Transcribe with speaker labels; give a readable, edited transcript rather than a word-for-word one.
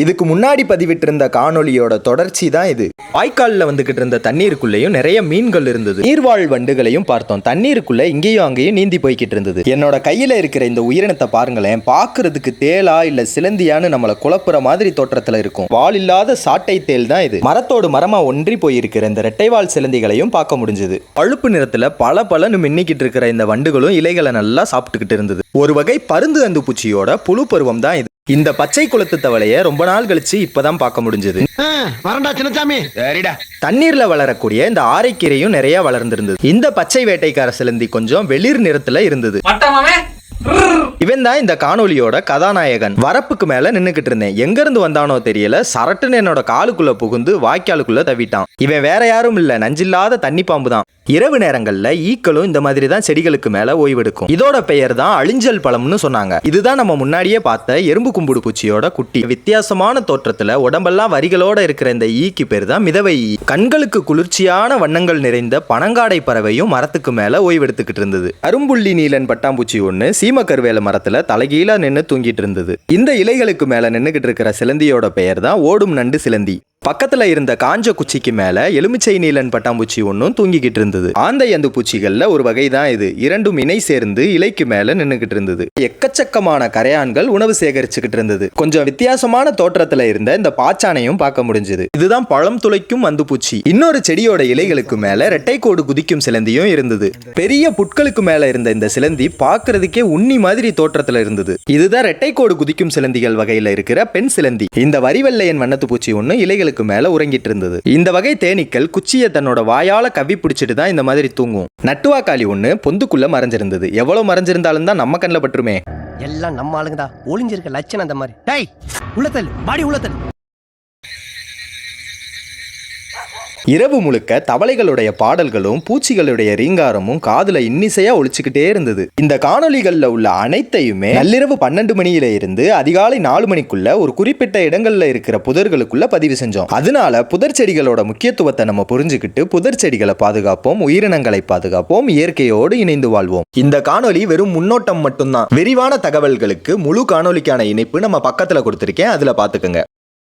Speaker 1: இதுக்கு முன்னாடி பதிவிட்டிருந்த காணொலியோட தொடர்ச்சி தான் இது. வாய்க்காலில் வந்துகிட்டு இருந்த தண்ணீருக்குள்ளேயும் நிறைய மீன்கள் இருந்தது. நீர்வாழ் வண்டுகளையும் பார்த்தோம். தண்ணீருக்குள்ள இங்கேயும் அங்கேயும் நீந்தி போய்கிட்டு இருந்தது. என்னோட கையில இருக்கிற இந்த உயிரினத்தை பாருங்களேன். பாக்குறதுக்கு தேலா இல்ல சிலந்தியான்னு நம்மளை குழப்புற மாதிரி தோற்றத்துல இருக்கும். வால் இல்லாத சாட்டை தேல் தான் இது. மரத்தோடு மரமா ஒன்றி போயிருக்கிற இந்த இரட்டைவால் சிலந்திகளையும் பார்க்க முடிஞ்சது. பழுப்பு நிறத்துல பல பலன்னு மின்னிக்கிட்டு இருக்கிற இந்த வண்டுகளும் இலைகளை நல்லா சாப்பிட்டுக்கிட்டு இருந்தது. ஒரு வகை பருந்து அந்து பூச்சியோட புழு பருவம் தான் இது. இந்த பச்சை குளத்து தவளைய ரொம்ப நாள் கழிச்சு இப்பதான் பார்க்க முடிஞ்சது. தண்ணீர்ல வளரக்கூடிய இந்த ஆரைக்கீரையும் நிறைய வளர்ந்திருந்தது. இந்த பச்சை வேட்டைக்கார சிலந்தி கொஞ்சம் வெளிர் நிறத்துல இருந்தது. இவன் தான் இந்த காணொலியோட கதாநாயகன். வரப்புக்கு மேல நின்னுகிட்டு இருந்தேன். எங்க இருந்து வந்தானோ தெரியல, சரட்டுன்னு என்னோட காலுக்குள்ள புகுந்து வாய்க்காலுக்குள்ள தவிட்டான். இவன் வேற யாரும் இல்ல, நஞ்சில்லாத தண்ணி பாம்பு தான். இரவு நேரங்கள்ல ஈக்களும் இந்த மாதிரி தான் செடிகளுக்கு மேல ஓய்வெடுக்கும். இதோட பெயர் தான் அழிஞ்சல் பழம்னு சொன்னாங்க. இதுதான் நம்ம முன்னாடியே பார்த்த எறும்பு கும்புடு பூச்சியோட குட்டி. வித்தியாசமான தோற்றத்துல உடம்பெல்லாம் வரிகளோட இருக்கிற இந்த ஈக்கு பேர் தான் மிதவை ஈ. கண்களுக்கு குளிர்ச்சியான வண்ணங்கள் நிறைந்த பனங்காடை பறவையும் மரத்துக்கு மேல ஓய்வெடுத்துக்கிட்டு இருந்தது. அரும்புள்ளி நீலன் பட்டாம்பூச்சி ஒண்ணு சீமக்கருவேல மரத்துல தலைகீழா நின்று தூங்கிட்டு இருந்தது. இந்த இலைகளுக்கு மேல நின்னுகிட்டு இருக்கிற சிலந்தியோட பெயர் தான் ஓடும் நண்டு சிலந்தி. பக்கத்துல இருந்த காஞ்ச குச்சிக்கு மேல எலுமிச்சை நீலன் பட்டாம்பூச்சி ஒன்னும் தூங்கிக்கிட்டு இருந்தது. ஆந்தை அந்து பூச்சிகள்ல ஒரு வகை தான் இது. இரண்டும் இணை சேர்ந்து இலைக்கு மேல நின்னுகிட்டு இருந்தது. எக்கச்சக்கமான கரையான்கள் உணவு சேகரிச்சுக்கிட்டு இருந்தது. கொஞ்சம் வித்தியாசமான தோற்றத்துல இருந்த இந்த பாச்சானையும் பார்க்க முடிஞ்சது. இதுதான் பழம் துளைக்கும் அந்து பூச்சி. இன்னொரு செடியோட இலைகளுக்கு மேல ரெட்டைக்கோடு குதிக்கும் சிலந்தியும் இருந்தது. பெரிய புட்களுக்கு மேல இருந்த இந்த சிலந்தி பாக்குறதுக்கே உண்ணி மாதிரி தோற்றத்துல இருந்தது. இதுதான் ரெட்டைக்கோடு குதிக்கும் சிலந்திகள் வகையில இருக்கிற பெண் சிலந்தி. இந்த வரிவெள்ளையன் வண்ணத்து பூச்சி ஒண்ணு இலைகளுக்கு மேல உறங்கிட்டு இருந்தது. இந்த வகை தேனீக்கள் குச்சியை தன்னோட வாயால கவ்வி பிடிச்சிட்டு தான் இந்த மாதிரி தூங்கும். நட்டுவாக்காளி ஒண்ணு பொந்துக்குள்ள மறைஞ்சிருந்தது. எவ்வளவு மறைஞ்சிருந்தாலும் தான் நம்ம கண்ணில் பட்டுருமே.
Speaker 2: எல்லாம் நம்ம ஆளுங்க தான். ஒளிஞ்சிருக்க லட்சணம் அந்த மாதிரி. டேய் உள்ளத்தல் பாடி உள்ளத்தல்.
Speaker 1: இரவு முழுக்க தவளைகளுடைய பாடல்களும் பூச்சிகளுடைய ரீங்காரமும் காதுல இன்னிசையா ஒழிச்சுக்கிட்டே இருந்தது. இந்த காணொலிகள்ல உள்ள அனைத்தையுமே நள்ளிரவு 12 மணியில இருந்து அதிகாலை 4 மணிக்குள்ள ஒரு குறிப்பிட்ட இடங்கள்ல இருக்கிற புதர்களுக்குள்ள பதிவு செஞ்சோம். அதனால புதர் செடிகளோட முக்கியத்துவத்தை நம்ம புரிஞ்சுக்கிட்டு புதர் செடிகளை பாதுகாப்போம், உயிரினங்களை பாதுகாப்போம், இயற்கையோடு இணைந்து வாழ்வோம். இந்த காணொலி வெறும் முன்னோட்டம் மட்டும்தான். விரிவான தகவல்களுக்கு முழு காணொலிக்கான இணைப்பு நம்ம பக்கத்துல கொடுத்திருக்கேன், அதுல பாத்துக்கங்க.